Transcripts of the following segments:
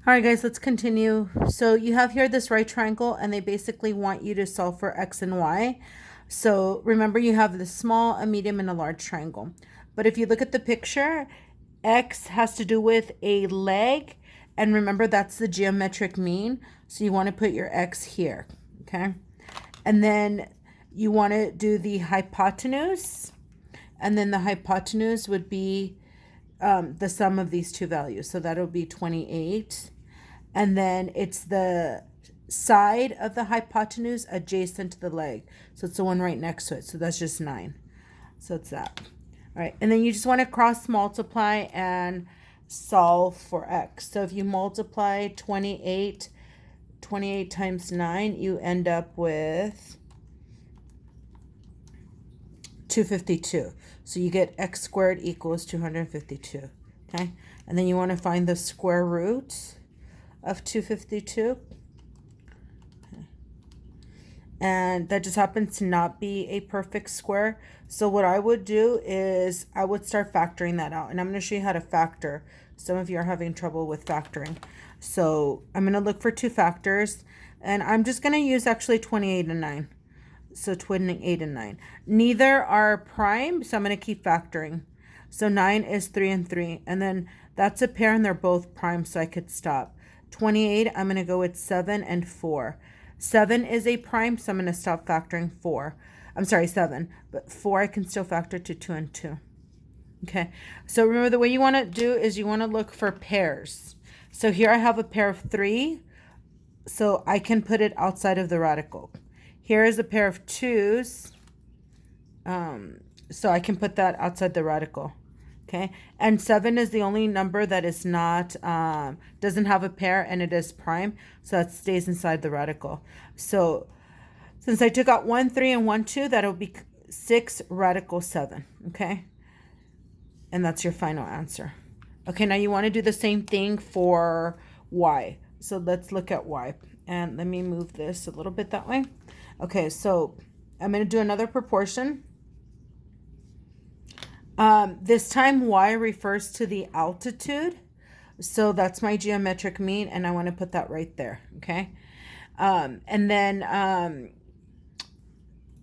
All right, guys, let's continue. So you have here this right triangle, and they basically want you to solve for x and y. So remember, you have the small, a medium, and a large triangle. But if you look at the picture, x has to do with a leg, and remember, that's the geometric mean. So you want to put your x here, okay? And then you want to do the hypotenuse, and then the hypotenuse would be the sum of these two values. So that'll be 28. And then it's the side of the hypotenuse adjacent to the leg. So it's the one right next to it. So that's just 9. So it's that. All right. And then you just want to cross multiply and solve for x. So if you multiply 28 times 9, you end up with 252. So you get x squared equals 252. Okay. And then you want to find the square root of 252. Okay. And that just happens to not be a perfect square. So what I would do is I would start factoring that out. And I'm going to show you how to factor. Some of you are having trouble with factoring. So I'm going to look for two factors. And I'm just going to use actually 28 and 9. So 28 and 9. Neither are prime, so I'm going to keep factoring. So 9 is 3 and 3. And then that's a pair, and they're both prime, so I could stop. 28, I'm going to go with 7 and 4. 7 is a prime, so I'm going to stop factoring 4. I'm sorry, 7. But 4 I can still factor to 2 and 2. Okay, so remember the way you want to do is you want to look for pairs. So here I have a pair of 3, so I can put it outside of the radical. Here is a pair of 2s, so I can put that outside the radical. Okay, and 7 is the only number that is not, doesn't have a pair, and it is prime, so that stays inside the radical. So since I took out 1, 3, and 1, 2, that'll be 6 radical 7, okay? And that's your final answer. Okay, now you want to do the same thing for y. So let's look at y. And let me move this a little bit that way. Okay, so I'm going to do another proportion. This time y refers to the altitude. So that's my geometric mean, and I want to put that right there, okay? And then,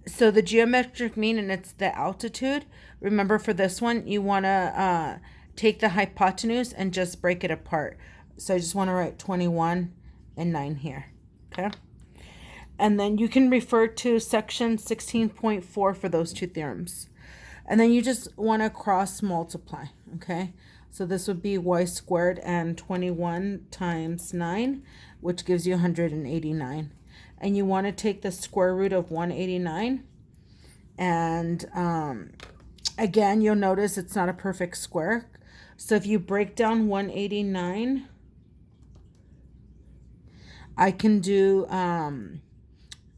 so the geometric mean, and it's the altitude. Remember for this one, you want to take the hypotenuse and just break it apart. So I just want to write 21 and 9 here, okay? And then you can refer to section 16.4 for those two theorems. And then you just want to cross multiply, okay? So this would be y squared and 21 times 9, which gives you 189. And you want to take the square root of 189. And again, you'll notice it's not a perfect square. So if you break down 189, I can do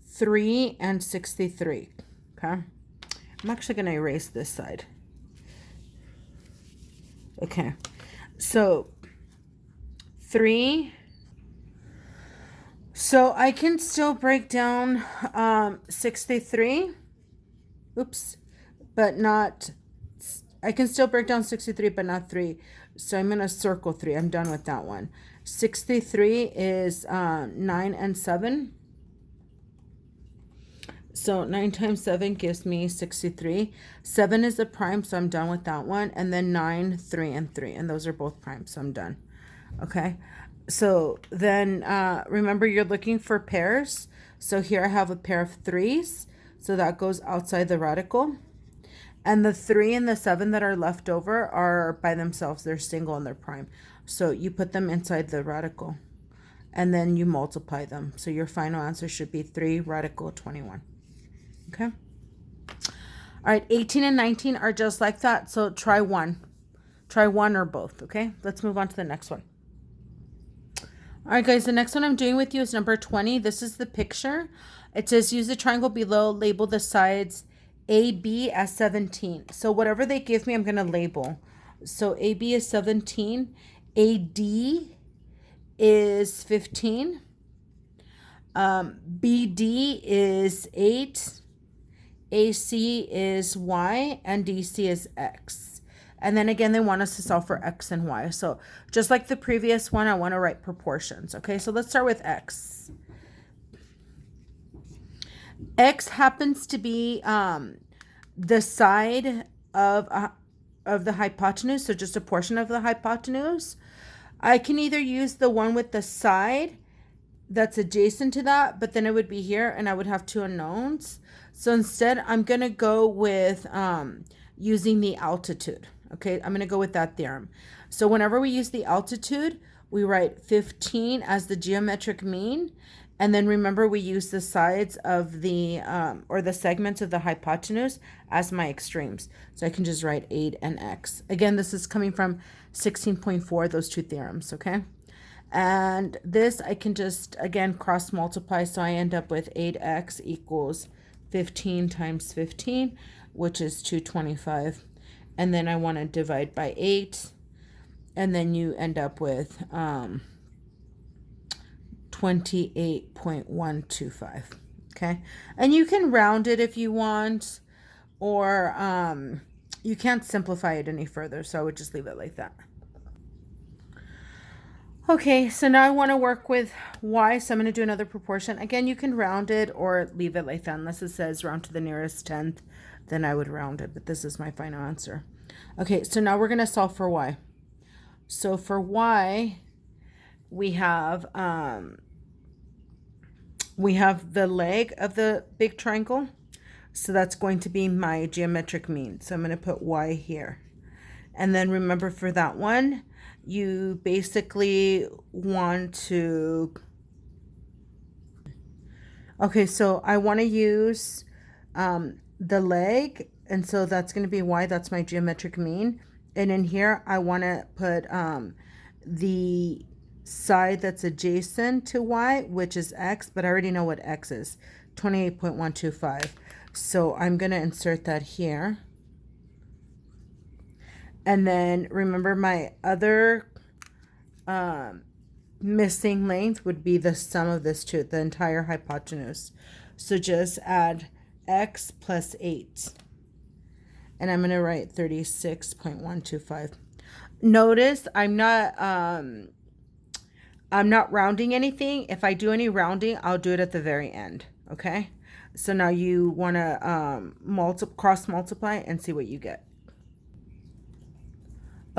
3 and 63, okay? I'm actually going to erase this side. Okay, so 3. So I can still break down 63. Oops, but not, I can still break down 63, but not 3. So I'm going to circle 3. I'm done with that one. 63 is 9 and 7. So 9 times 7 gives me 63. 7 is a prime, so I'm done with that one. And then 9, 3, and 3. And those are both primes, so I'm done. Okay. So then remember, you're looking for pairs. So here I have a pair of 3s. So that goes outside the radical. And the 3 and the 7 that are left over are by themselves. They're single and they're prime. So you put them inside the radical. And then you multiply them. So your final answer should be 3 radical 21. Okay. All right, 18 and 19 are just like that. So try one. Try one or both, okay? Let's move on to the next one. All right, guys, the next one I'm doing with you is number 20. This is the picture. It says use the triangle below, label the sides AB as 17. So whatever they give me, I'm going to label. So AB is 17. AD is 15. BD is 8. AC is Y, and DC is X. And then again, they want us to solve for x and y. So just like the previous one, I want to write proportions. Okay, so let's start with x. X happens to be the side of the hypotenuse, so just a portion of the hypotenuse. I can either use the one with the side that's adjacent to that, but then it would be here and I would have two unknowns. So instead, I'm going to go with using the altitude. Okay, I'm going to go with that theorem. So whenever we use the altitude, we write 15 as the geometric mean. And then remember, we use the sides of the, or the segments of the hypotenuse as my extremes. So I can just write 8 and x. Again, this is coming from 16.4, those two theorems, okay? And this I can just, again, cross multiply. So I end up with 8x equals 15 times 15, which is 225. And then I want to divide by 8. And then you end up with 28.125. Okay. And you can round it if you want, or you can't simplify it any further. So I would just leave it like that. Okay, so now I want to work with y, so I'm going to do another proportion. Again, you can round it or leave it like that, unless it says round to the nearest tenth, then I would round it, but this is my final answer. Okay, so now we're going to solve for y. So for y, we have the leg of the big triangle, so that's going to be my geometric mean. So I'm going to put y here. And then remember, for that one, you basically want to, okay, so I want to use the leg, and so that's going to be y, that's my geometric mean. And in here, I want to put the side that's adjacent to y, which is x, but I already know what x is, 28.125. So I'm going to insert that here. And then remember, my other missing length would be the sum of this two, the entire hypotenuse. So just add x plus 8. And I'm going to write 36.125. Notice I'm not rounding anything. If I do any rounding, I'll do it at the very end. Okay? So now you want to cross multiply and see what you get.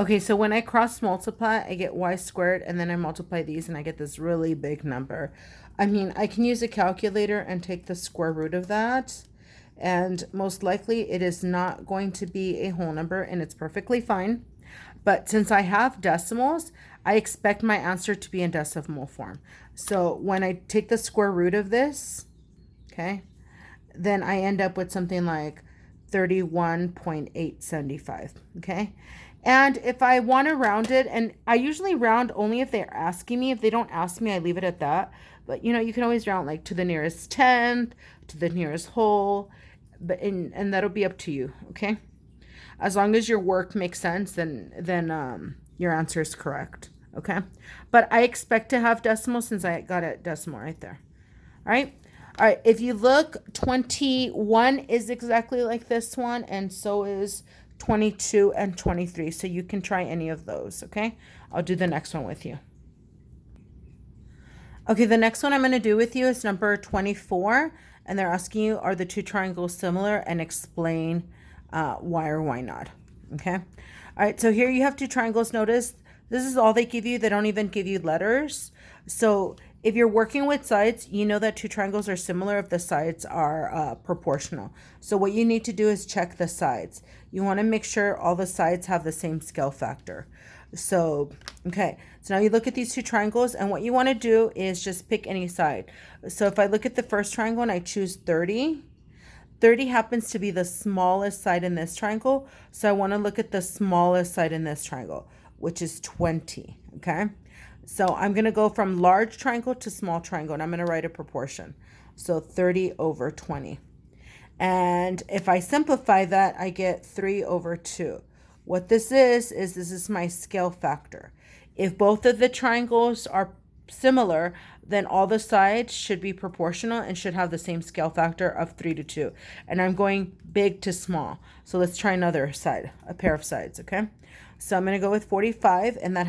Okay, so when I cross multiply, I get y squared, and then I multiply these and I get this really big number. I mean, I can use a calculator and take the square root of that, and most likely it is not going to be a whole number, and it's perfectly fine. But since I have decimals, I expect my answer to be in decimal form. So when I take the square root of this, okay, then I end up with something like 31.875, okay? And if I want to round it, and I usually round only if they're asking me. If they don't ask me, I leave it at that. But, you know, you can always round like to the nearest tenth, to the nearest whole, but and that'll be up to you, okay? As long as your work makes sense, then your answer is correct, okay? But I expect to have decimal since I got a decimal right there, all right? All right, if you look, 21 is exactly like this one, and so is 22 and 23. So you can try any of those, okay? I'll do the next one with you. Okay, the next one I'm going to do with you is number 24, and they're asking you, are the two triangles similar, and explain why or why not, okay? All right, so here you have two triangles. Notice this is all they give you. They don't even give you letters. So if you're working with sides, you know that two triangles are similar if the sides are proportional. So what you need to do is check the sides. You want to make sure all the sides have the same scale factor. So, okay, so now you look at these two triangles, and what you want to do is just pick any side. So if I look at the first triangle and I choose 30, 30 happens to be the smallest side in this triangle. So I want to look at the smallest side in this triangle, which is 20, okay? So I'm going to go from large triangle to small triangle, and I'm going to write a proportion. So 30 over 20. And if I simplify that, I get 3 over 2. What this is this is my scale factor. If both of the triangles are similar, then all the sides should be proportional and should have the same scale factor of 3 to 2. And I'm going big to small. So let's try another side, a pair of sides, okay? So I'm going to go with 45, and that